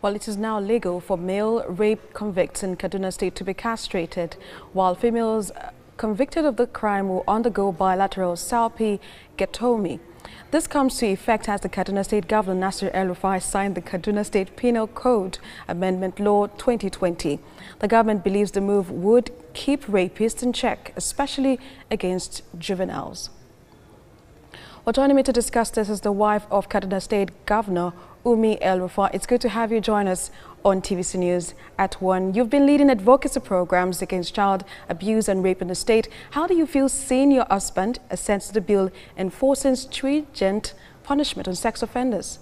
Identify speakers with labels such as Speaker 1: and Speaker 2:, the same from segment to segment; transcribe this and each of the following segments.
Speaker 1: Well, it is now legal for male rape convicts in Kaduna State to be castrated, while females convicted of the crime will undergo bilateral salpingectomy. This comes to effect as the Kaduna State Governor Nasir El-Rufai signed the Kaduna State Penal Code Amendment Law 2020. The government believes the move would keep rapists in check, especially against juveniles. Well, joining me to discuss this is the wife of Kaduna State Governor Umi El-Rufai. It's good to have you join us on TVC News at 1. You've been leading advocacy programs against child abuse and rape in the state. How do you feel seeing your husband assent to the bill enforcing stringent punishment on sex offenders?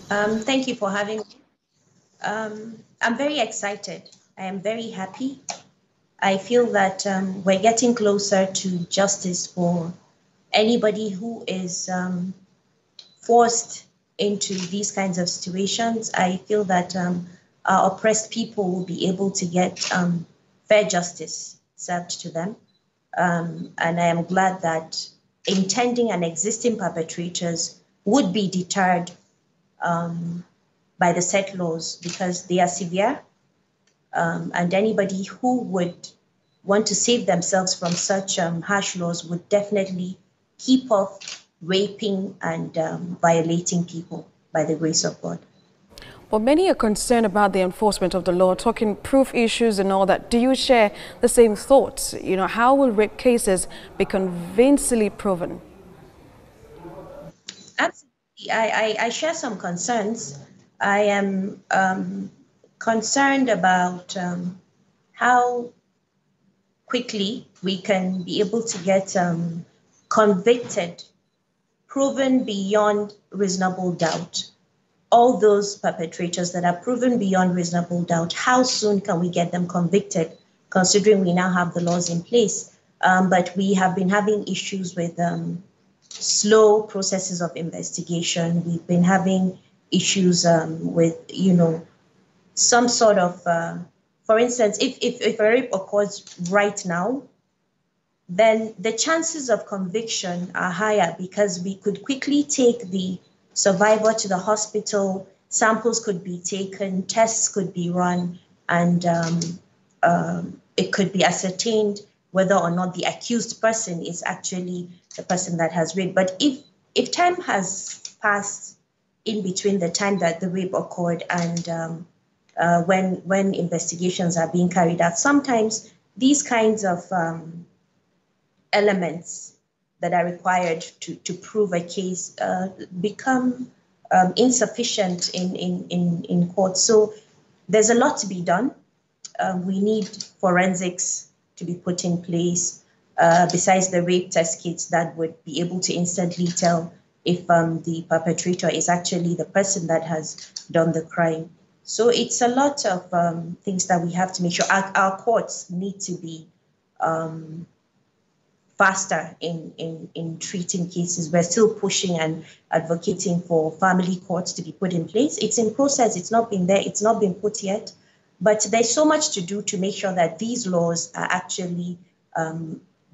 Speaker 2: Thank you for having me. I'm very excited. I am very happy. I feel that we're getting closer to justice for anybody who is forced into these kinds of situations. I feel that our oppressed people will be able to get fair justice served to them. And I am glad that intending and existing perpetrators would be deterred by the set laws because they are severe. And anybody who would want to save themselves from such harsh laws would definitely keep off raping and violating people by the grace of God.
Speaker 1: Well, many are concerned about the enforcement of the law, talking proof issues and all that. Do you share the same thoughts? You know, how will rape cases be convincingly proven?
Speaker 2: Absolutely. I share some concerns. I am concerned about how quickly we can be able to get convicted, proven beyond reasonable doubt. All those perpetrators that are proven beyond reasonable doubt, how soon can we get them convicted, considering we now have the laws in place? But we have been having issues with slow processes of investigation. We've been having issues with, some sort of, for instance, if a rape occurs right now, then the chances of conviction are higher because we could quickly take the survivor to the hospital, samples could be taken, tests could be run, and it could be ascertained whether or not the accused person is actually the person that has raped. But if time has passed in between the time that the rape occurred and when investigations are being carried out, sometimes these kinds of elements that are required to prove a case become insufficient in court. So there's a lot to be done. We need forensics to be put in place besides the rape test kits that would be able to instantly tell if the perpetrator is actually the person that has done the crime. So it's a lot of things that we have to make sure. Our courts need to be faster in treating cases. We're still pushing and advocating for family courts to be put in place. It's in process. It's not been there. It's not been put yet. But there's so much to do to make sure that these laws are actually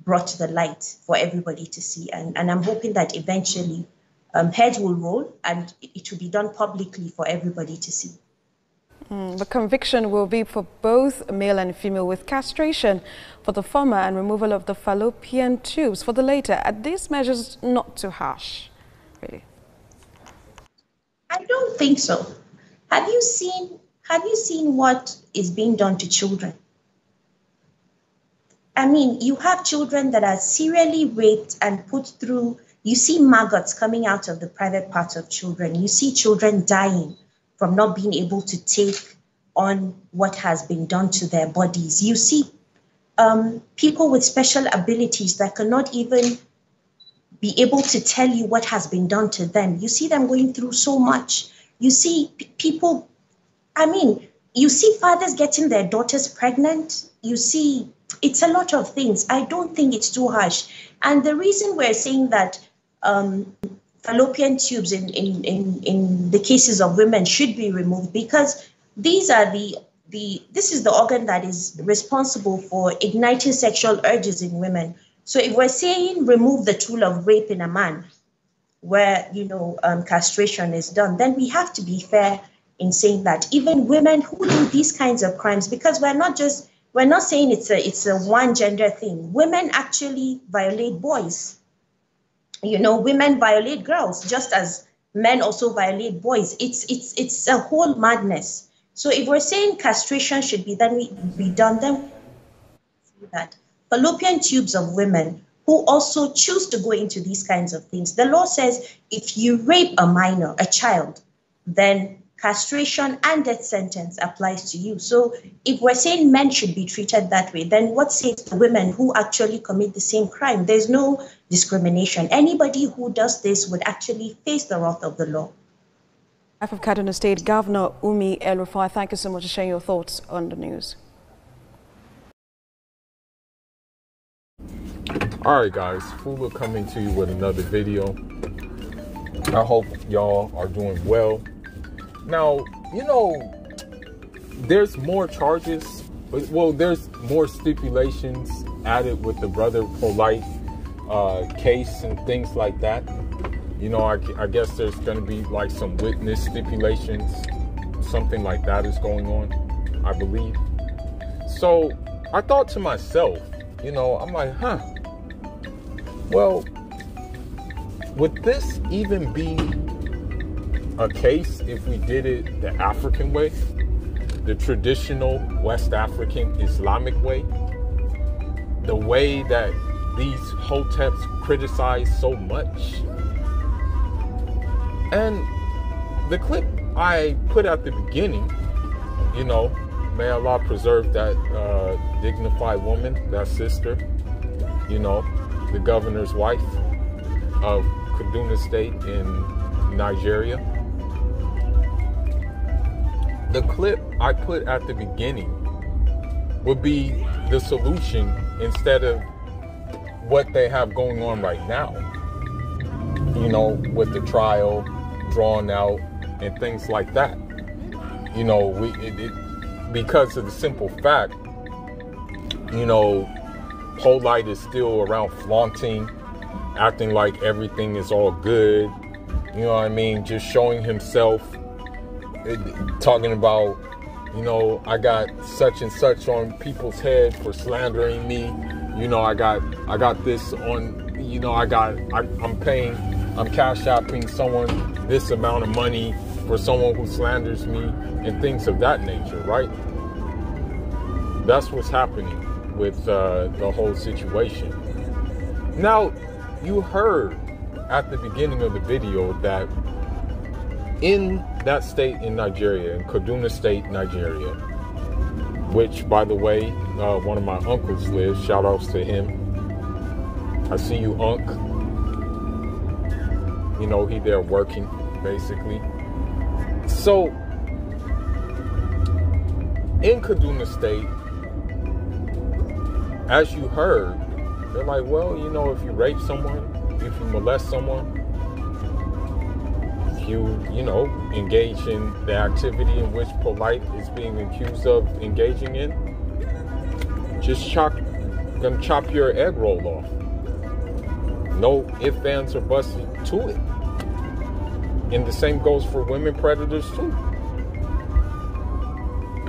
Speaker 2: brought to the light for everybody to see. And I'm hoping that eventually heads will roll and it will be done publicly for everybody to see.
Speaker 1: The conviction will be for both male and female, with castration for the former and removal of the fallopian tubes for the latter. Are these measures not too harsh, really?
Speaker 2: I don't think so. Have you seen what is being done to children? I mean, you have children that are serially raped and put through. You see maggots coming out of the private parts of children. You see children dying from not being able to take on what has been done to their bodies. You see people with special abilities that cannot even be able to tell you what has been done to them. You see them going through so much. You see people, you see fathers getting their daughters pregnant. You see, it's a lot of things. I don't think it's too harsh. And the reason we're saying that fallopian tubes in the cases of women should be removed because these are this is the organ that is responsible for igniting sexual urges in women. So if we're saying remove the tool of rape in a man where castration is done, then we have to be fair in saying that even women who do these kinds of crimes, because we're not saying it's a one gender thing. Women actually violate boys. Women violate girls just as men also violate boys. It's a whole madness. So if we're saying castration should be done, then that fallopian tubes of women who also choose to go into these kinds of things. The law says if you rape a minor, a child, then castration and death sentence applies to you. So if we're saying men should be treated that way, then what saves the women who actually commit the same crime? There's no discrimination. Anybody who does this would actually face the wrath of the law.
Speaker 1: Of Kaduna State Governor Umi El-Rufai, thank you so much for sharing your thoughts on the news.
Speaker 3: All right, guys, Fula coming to you with another video. I hope y'all are doing well. Now, there's more charges. Well, there's more stipulations added with the brother Polight case and things like that. I guess there's going to be like some witness stipulations. Something like that is going on, I believe. So I thought to myself, I'm like, well, would this even be a case if we did it the African way, the traditional West African Islamic way, the way that these hoteps criticize so much? And the clip I put at the beginning, may Allah preserve that dignified woman, that sister, the governor's wife of Kaduna State in Nigeria. The clip I put at the beginning would be the solution instead of what they have going on right now, with the trial drawn out and things like that. Because of the simple fact, Polight is still around flaunting, acting like everything is all good. You know what I mean? Just showing himself, talking about, I got such and such on people's head for slandering me. I got this on, I'm cash shopping someone this amount of money for someone who slanders me and things of that nature, right? That's what's happening with the whole situation. Now, you heard at the beginning of the video that in that state in Nigeria, in Kaduna State, Nigeria, which, by the way, one of my uncles lives. Shout outs to him. I see you, Unc. He there working, basically. So, in Kaduna State, as you heard, they're like, well, if you rape someone, if you molest someone, if you, engage in the activity in which Polight is being accused of engaging in, just gonna chop your egg roll off. No ifs, ands, or buts to it. And the same goes for women predators too.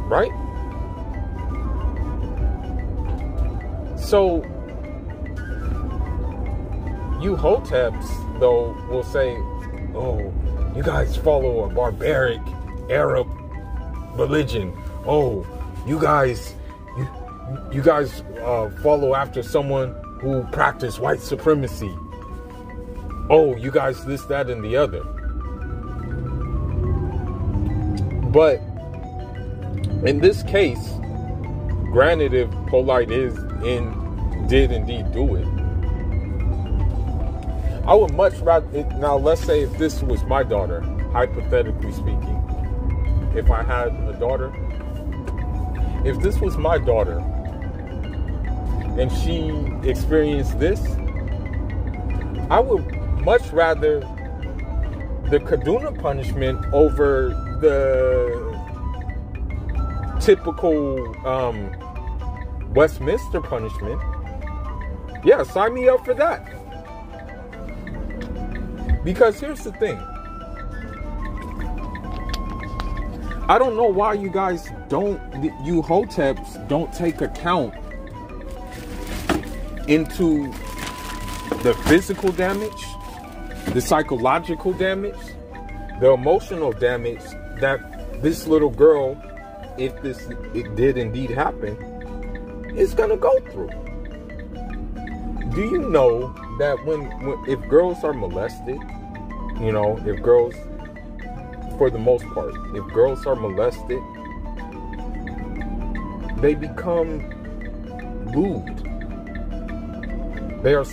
Speaker 3: Right? So, you hoteps, though, will say, oh, you guys follow a barbaric Arab religion. Oh, you guys follow after someone who practice white supremacy. Oh, you guys this, that, and the other. But in this case, granted, if Polight did indeed do it, I would much rather. Now, let's say if this was my daughter, hypothetically speaking, if I had a daughter, if this was my daughter and she experienced this, I would much rather the Kaduna punishment over the typical Westminster punishment. Yeah, sign me up for that. Because here's the thing. I don't know why you guys you hoteps don't take account into the physical damage, the psychological damage, the emotional damage that this little girl, if it did indeed happen, is gonna go through. Do you know that if girls are molested, you know, if girls, for the most part, if girls are molested, they become lewd. They are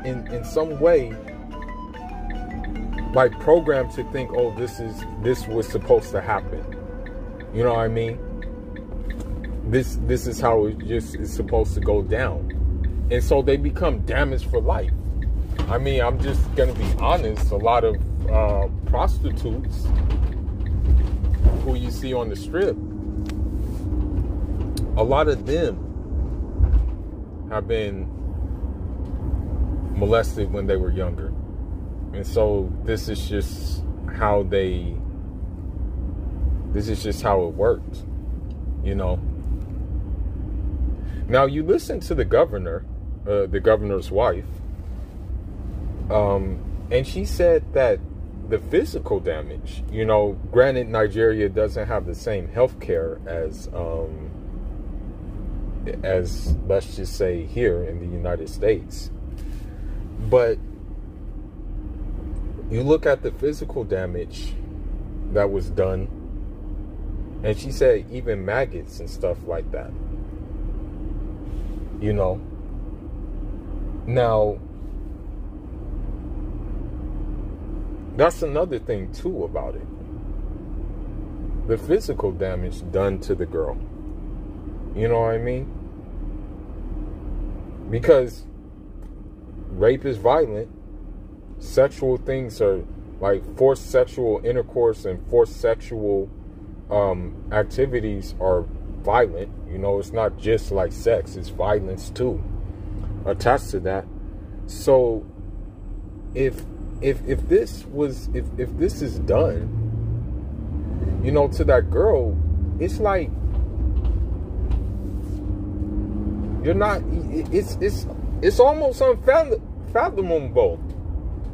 Speaker 3: in some way like programmed to think, oh, this was supposed to happen. You know what I mean? This is how it just is supposed to go down. And so they become damaged for life. I mean, I'm just gonna be honest, a lot of prostitutes who you see on the strip, a lot of them have been molested when they were younger. And so this is just how it works, you know. Now you listen to the governor, the governor's wife, and she said that the physical damage, you know, granted Nigeria doesn't have the same health care as let's just say here in the United States. But you look at the physical damage that was done, and she said even maggots and stuff like that. You know. Now, that's another thing too about it. The physical damage done to the girl. You know what I mean? Because rape is violent. Sexual things are like forced sexual intercourse and forced sexual activities are violent. You know, it's not just like sex, it's violence too attached to that. So if this is done, you know, to that girl, it's like you're not, it's almost unfathomable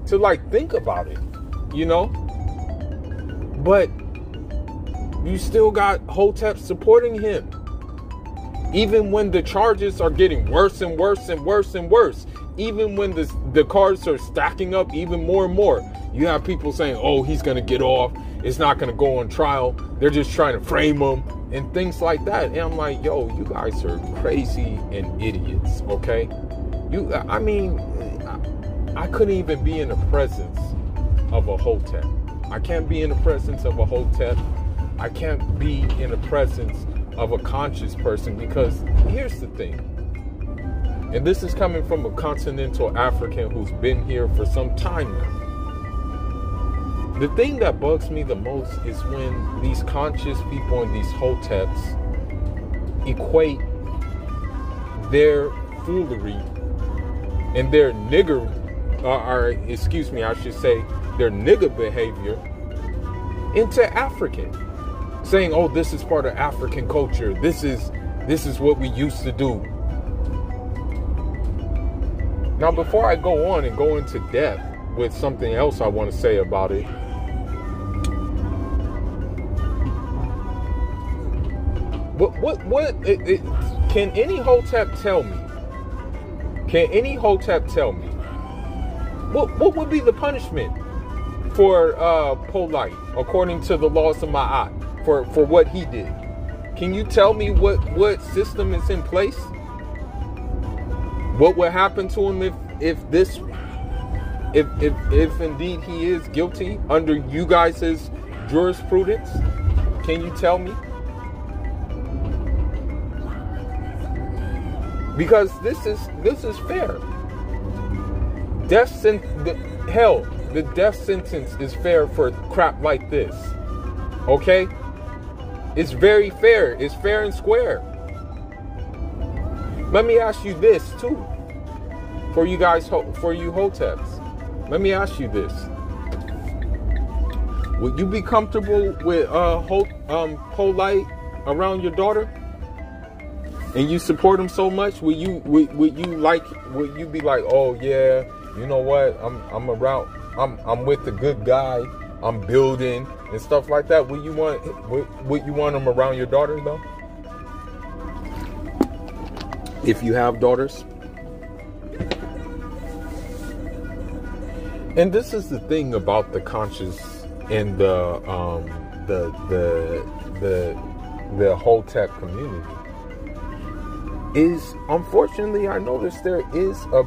Speaker 3: to like think about it, you know. But you still got Hotep supporting him, even when the charges are getting worse and worse and worse and worse. Even when the cards are stacking up even more and more, you have people saying, "Oh, he's gonna get off. It's not gonna go on trial. They're just trying to frame him," and things like that. And I'm like, "Yo, you guys are crazy and idiots." Okay, I mean, I couldn't even be in the presence of a Hotep. I can't be in the presence of a Hotep. I can't be in the presence of a conscious person, because here's the thing, and this is coming from a continental African who's been here for some time now. The thing that bugs me the most is when these conscious people and these Hoteps equate their foolery and their nigger, their nigger behavior into African, saying, "Oh, this is part of African culture. This is what we used to do." Now, before I go on and go into depth with something else I want to say about it, can any Hotep tell me? Can any Hotep tell me what would be the punishment for Polight according to the laws of Ma'at for what he did? Can you tell me what system is in place? What would happen to him if indeed he is guilty under you guys' jurisprudence? Can you tell me? Because this is fair. The death sentence is fair for crap like this. Okay? It's very fair. It's fair and square. Let me ask you this too, for you guys, for you Hoteps. Let me ask you this: Would you be comfortable with Polight around your daughter? And you support him so much? Would you be like, oh yeah, you know what? I'm with the good guy. I'm building and stuff like that. Would you want him around your daughter though? If you have daughters. And this is the thing about the conscious and the Hotep community. Is unfortunately, I noticed there is a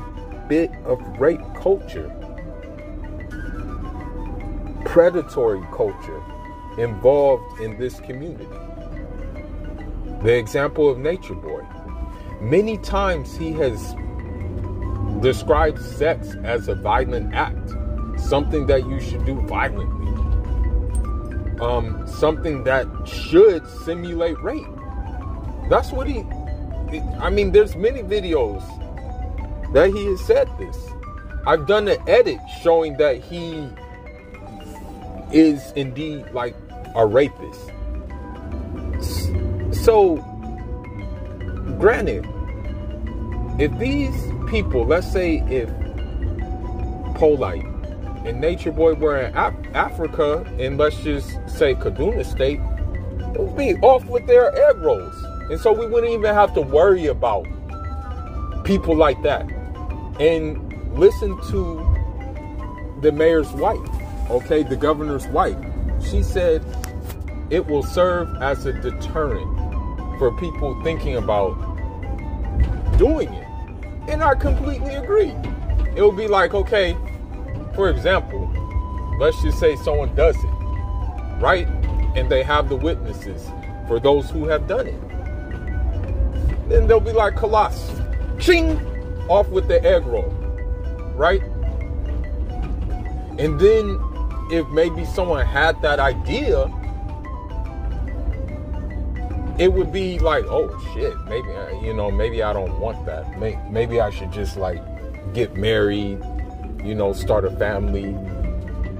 Speaker 3: bit of rape culture, predatory culture involved in this community. The example of Nature Boy. Many times he has described sex as a violent act, something that you should do violently, something that should simulate rape. That's what there's many videos that he has said this. I've done an edit showing that he is indeed like a rapist. So, granted, if these people, let's say if Polight and Nature Boy were in Africa, and let's just say Kaduna State, it would be off with their egg rolls. And so we wouldn't even have to worry about people like that. And listen to the mayor's wife, okay, the governor's wife. She said it will serve as a deterrent for people thinking about doing it. And I completely agree. It would be like, okay, for example, let's just say someone does it, right? And they have the witnesses for those who have done it. Then they'll be like, Colossus, ching, off with the egg roll, right? And then if maybe someone had that idea, it would be like, oh shit, maybe I don't want that. Maybe I should just like get married, start a family,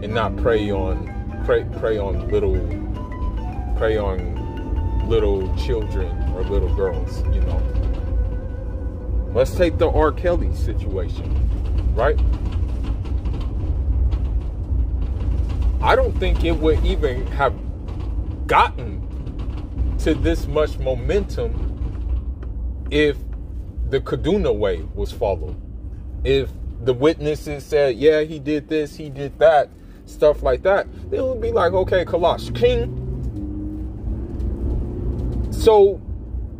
Speaker 3: and not prey on little children or little girls. Let's take the R. Kelly situation, right? I don't think it would even have gotten to this much momentum if the Kaduna way was followed. If the witnesses said, yeah, he did this, he did that, stuff like that, then it would be like, okay, Kalash, king. So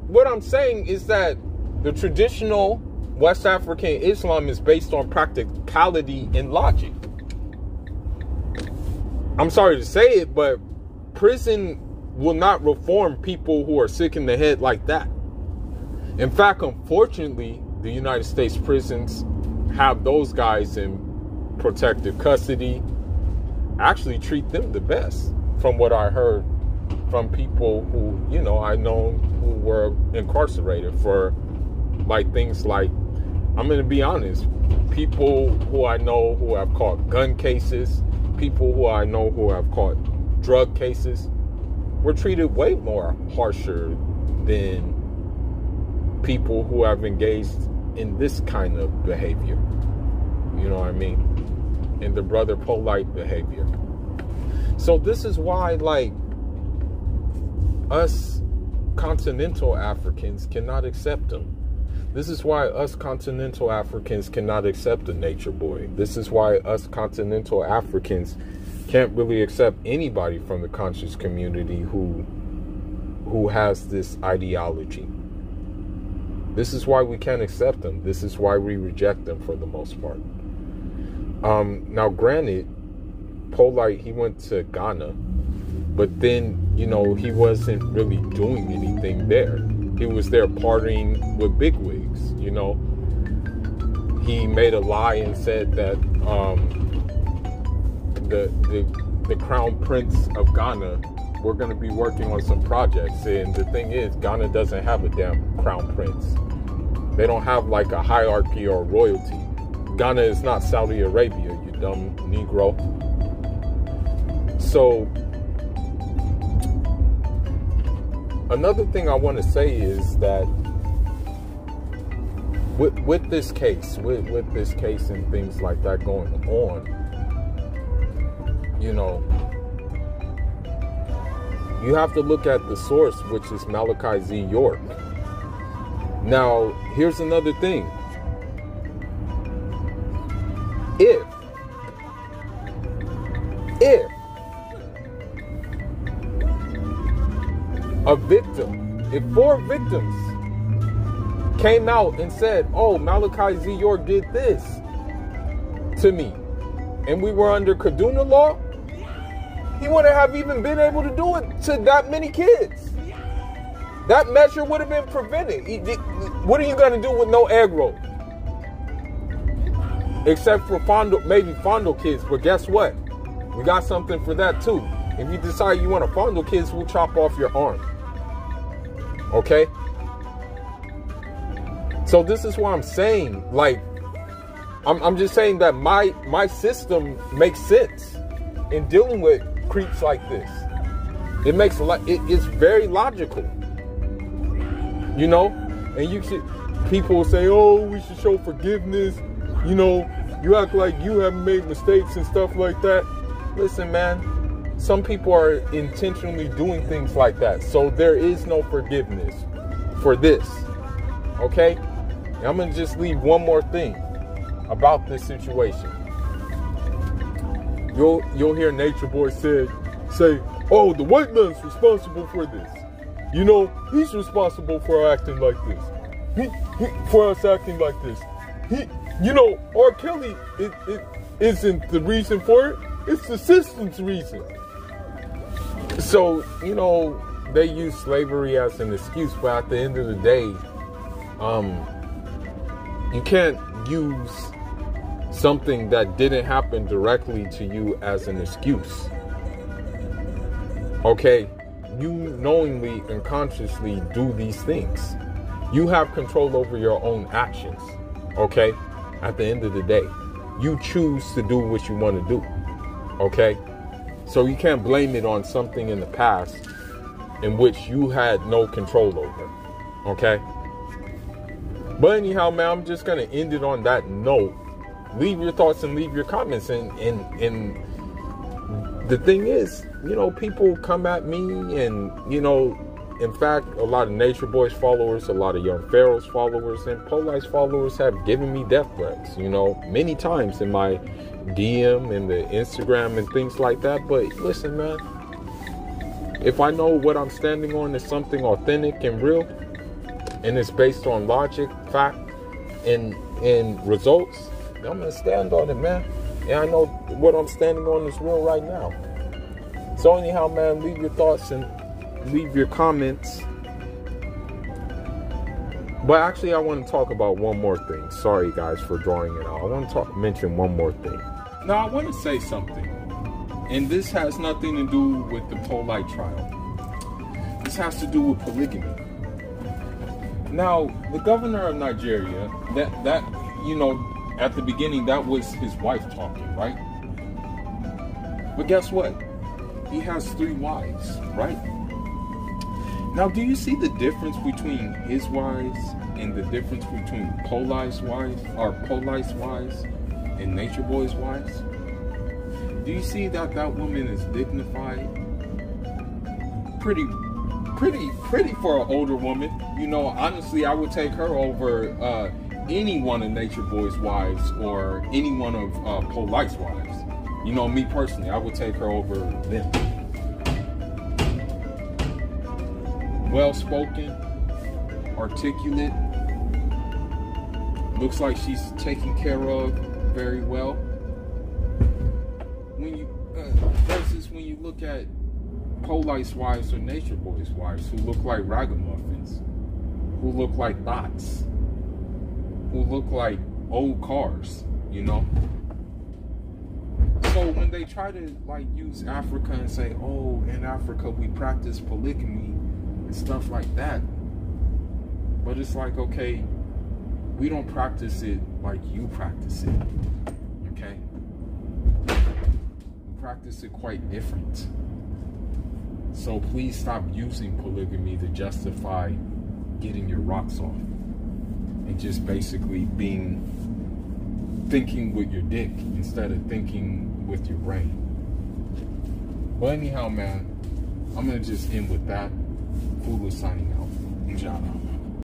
Speaker 3: what I'm saying is that the traditional West African Islam is based on practicality and logic. I'm sorry to say it, but prison will not reform people who are sick in the head like that. In fact, unfortunately, the United States prisons have those guys in protective custody, actually treat them the best, from what I heard from people who, I know who were incarcerated for like things like, I'm going to be honest, people who I know who have caught gun cases, people who I know who have caught drug cases, were treated way more harsher than people who have engaged in this kind of behavior. You know what I mean? In the brother Polight behavior. So this is why, like, us continental Africans cannot accept them. This is why us continental Africans cannot accept the Nature Boy. This is why us continental Africans can't really accept anybody from the conscious community who has this ideology. This is why we can't accept them. This is why we reject them for the most part. Now, granted, Polight, he went to Ghana, but then, he wasn't really doing anything there. He was there partying with bigwigs, He made a lie and said that the Crown Prince of Ghana were going to be working on some projects. And the thing is, Ghana doesn't have a damn Crown Prince. They don't have like a hierarchy or royalty. Ghana is not Saudi Arabia, you dumb Negro. So another thing I want to say is that with this case and things like that going on, you know, you have to look at the source, which is Malachi Z. York. Now, here's another thing. If a victim, if 4 victims came out and said, oh, Malachi Z. York did this to me, and we were under Kaduna law, he wouldn't have even been able to do it to that many kids. That measure would have been prevented. What are you going to do with no egg roll? Except for maybe fondle kids, but guess what? We got something for that too. If you decide you want to fondle kids, we'll chop off your arm. Okay? So this is what I'm saying. Like, I'm just saying that my system makes sense in dealing with creeps like this. It makes it's very logical. You know? And people say, oh, we should show forgiveness. You know, you act like you haven't made mistakes and stuff like that. Listen, man, some people are intentionally doing things like that. So there is no forgiveness for this. Okay? And I'm going to just leave one more thing about this situation. You'll hear Nature Boy say, oh, the white man's responsible for this. You know, he's responsible for acting like this. For us acting like this. You know, R. Kelly it isn't the reason for it. It's the system's reason. So, you know, they use slavery as an excuse, but at the end of the day, you can't use something that didn't happen directly to you as an excuse. Okay? You knowingly and consciously do these things. You have control over your own actions. Okay? At the end of the day, you choose to do what you want to do. Okay? So you can't blame it on something in the past in which you had no control over. Okay? But anyhow, man, I'm just going to end it on that note. Leave your thoughts and leave your comments. And the thing is, you know, people come at me and, you know, in fact, a lot of Nature Boy's followers, a lot of Young Pharaoh's followers, and Polight's followers have given me death threats, you know, many times in my DM and the Instagram and things like that. But listen, man, if I know what I'm standing on is something authentic and real, and it's based on logic, fact, and results, I'm going to stand on it, man. And I know what I'm standing on is real right now. So anyhow, man, leave your thoughts and leave your comments. But actually, I want to talk about one more thing. Sorry, guys, for drawing it out. I want to mention one more thing. Now, I want to say something. And this has nothing to do with the Polight trial. This has to do with polygamy. Now, the governor of Nigeria, that you know, at the beginning, that was his wife talking, right? But guess what? He has 3 wives, right? Now, do you see the difference between his wives and the difference between Polight's wives, or Polight's wives and Nature Boy's wives? Do you see that woman is dignified? Pretty for an older woman. You know, honestly, I would take her over any one of Nature Boy's wives or any one of Polight's wives. You know, me personally, I would take her over them. Well-spoken, articulate, looks like she's taken care of very well. When you versus when you look at Polight's wives or Nature Boy's wives, who look like ragamuffins, who look like bots, who look like old cars, you know. So when they try to like use Africa and say, oh, in Africa we practice polygamy and stuff like that, but it's like, okay, we don't practice it like you practice it, okay? We practice it quite different. So please stop using polygamy to justify getting your rocks off and just basically thinking with your dick instead of thinking with your brain. But anyhow, man, I'm gonna just end with that. Fulu signing out. Inshallah.